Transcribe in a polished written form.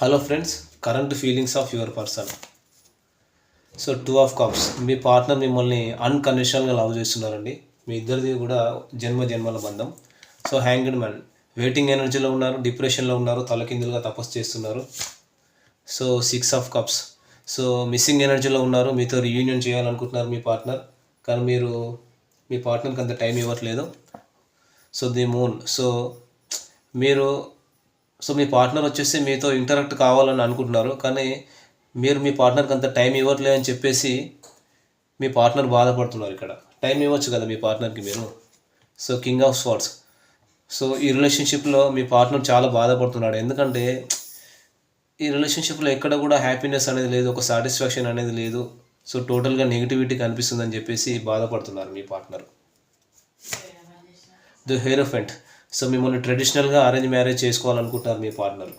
Hello friends, current feelings of your person. So 2 of cups, me partner మిమ్మల్ని అన్కండిషనల్గా love చేస్తున్నారండి. మీ ఇద్దరిది కూడా జన్మల బంధం. సో హ్యాంగ్డ్ మ్యాన్, వెయిటింగ్ ఎనర్జీలో ఉన్నారు, డిప్రెషన్లో ఉన్నారు, తలకిందులుగా తపస్సు చేస్తున్నారు. So 6 of cups, so missing ఎనర్జీలో ఉన్నారు, మీతో రీయూనియన్ చేయాలనుకుంటున్నారు మీ పార్ట్నర్, కానీ మీరు మీ పార్ట్నర్కి అంత టైం ఇవ్వట్లేదు. సో ది మూన్, మీరు మీ పార్ట్నర్ వచ్చేసి మీతో ఇంటరాక్ట్ కావాలని అనుకుంటున్నారు, కానీ మీరు మీ పార్ట్నర్కి అంత టైం ఇవ్వట్లేదు అని చెప్పేసి మీ పార్ట్నర్ బాధపడుతున్నారు. ఇక్కడ టైం ఇవ్వచ్చు కదా మీ పార్ట్నర్కి మీరు. So king of swords, so ఈ రిలేషన్షిప్లో మీ పార్ట్నర్ చాలా బాధపడుతున్నాడు. ఎందుకంటే ఈ రిలేషన్షిప్లో ఎక్కడ కూడా హ్యాపీనెస్ అనేది లేదు, ఒక సాటిస్ఫాక్షన్ అనేది లేదు. సో టోటల్గా నెగిటివిటీ కనిపిస్తుందని చెప్పేసి బాధపడుతున్నారు మీ పార్ట్నర్. ది హెరోఫెంట్, సో మిమ్మల్ని ట్రెడిషనల్గా అరేంజ్ మ్యారేజ్ చేసుకోవాలనుకుంటున్నారు మీ పార్ట్నర్.